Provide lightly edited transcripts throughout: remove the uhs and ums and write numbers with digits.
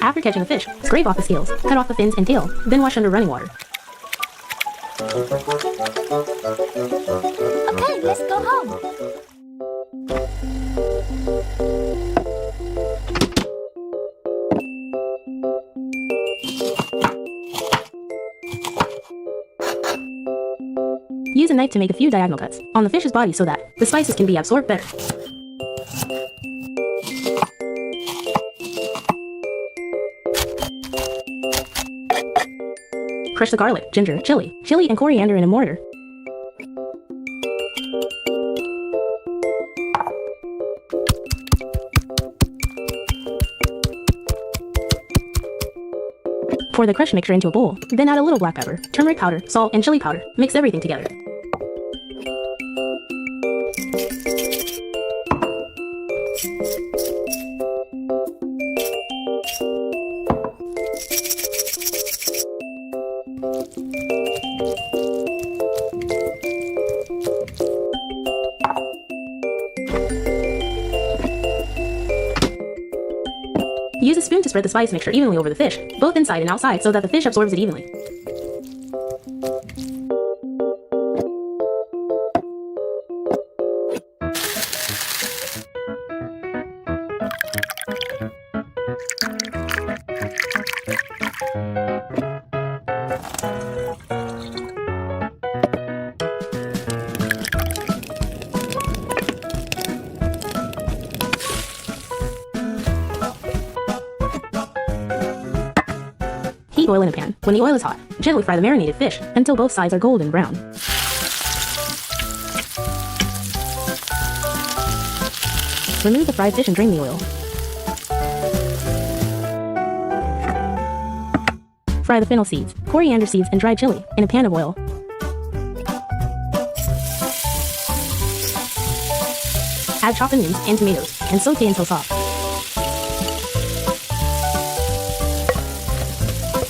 After catching the fish, scrape off the scales, cut off the fins and tail, then wash under running water. Okay, let's go home. Use a knife to make a few diagonal cuts on the fish's body so that the spices can be absorbed better. Crush the garlic, ginger, chili, and coriander in a mortar. Pour the crushed mixture into a bowl, then add a little black pepper, turmeric powder, salt, and chili powder. Mix everything together. Use a spoon to spread the spice mixture evenly over the fish, both inside and outside, so that the fish absorbs it evenly. Heat oil in a pan. When the oil is hot, gently fry the marinated fish until both sides are golden brown. Remove the fried fish and drain the oil. Fry the fennel seeds, coriander seeds, and dried chili in a pan of oil. Add chopped onions and tomatoes and saute until soft.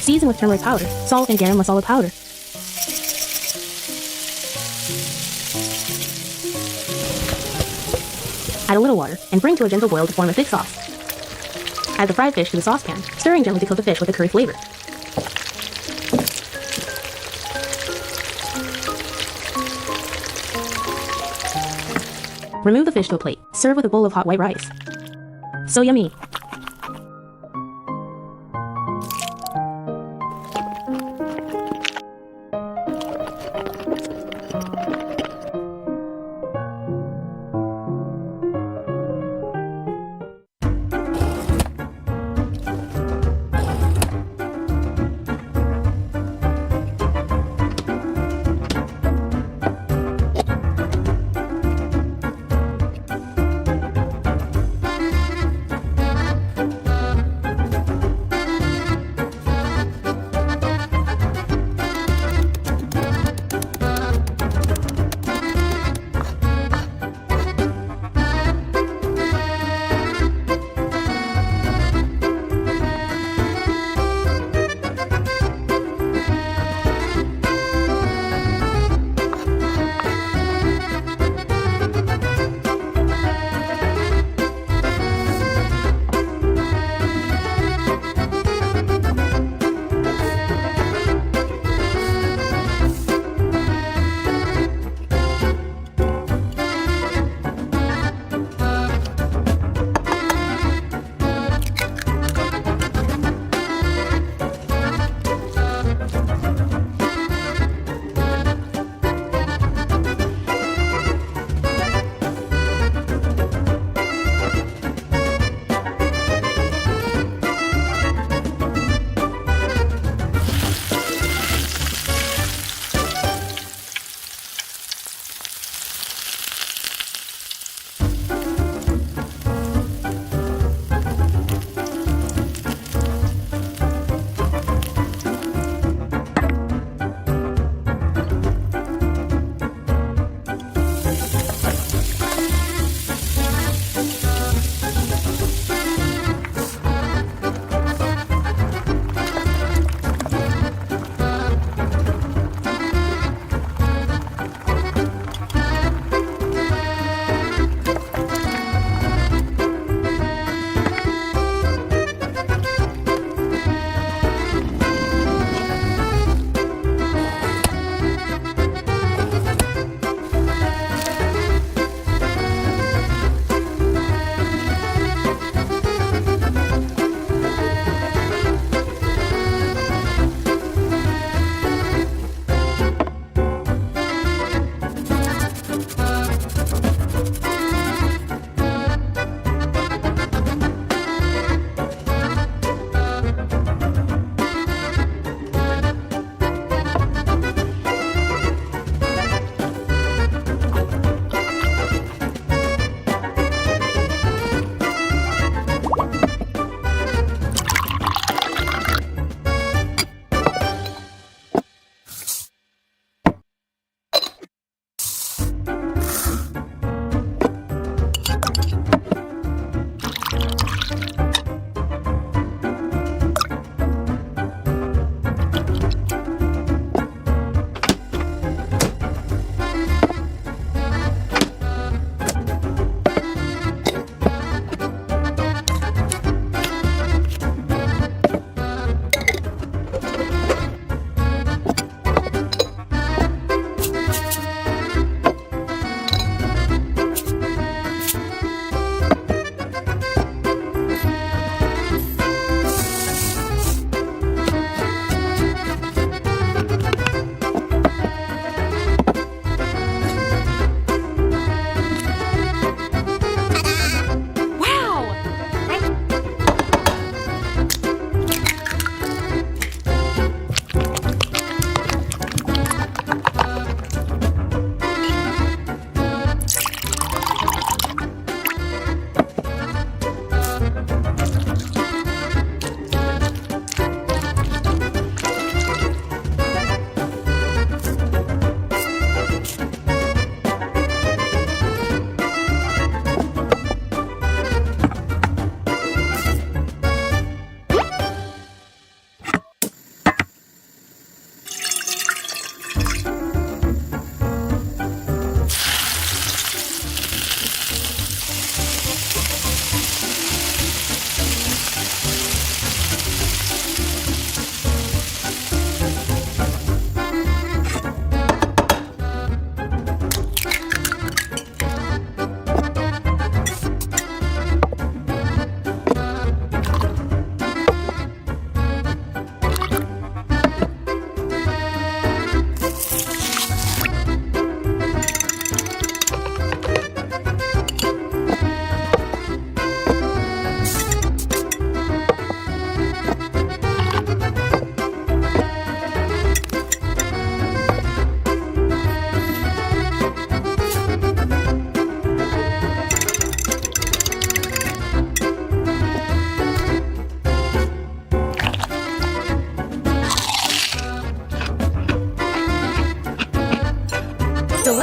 Season with turmeric powder, salt, and garam masala powder. Add a little water and bring to a gentle boil to form a thick sauce. Add the fried fish to the saucepan, stirring gently to coat the fish with a curry flavor. Remove the fish to a plate. Serve with a bowl of hot white rice. So yummy!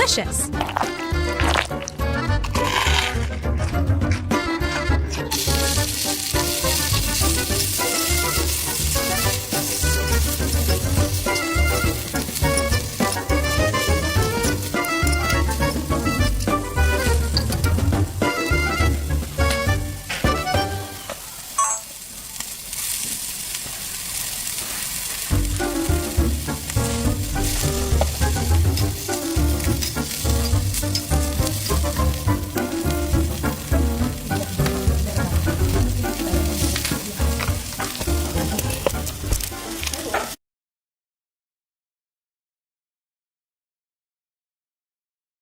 delicious!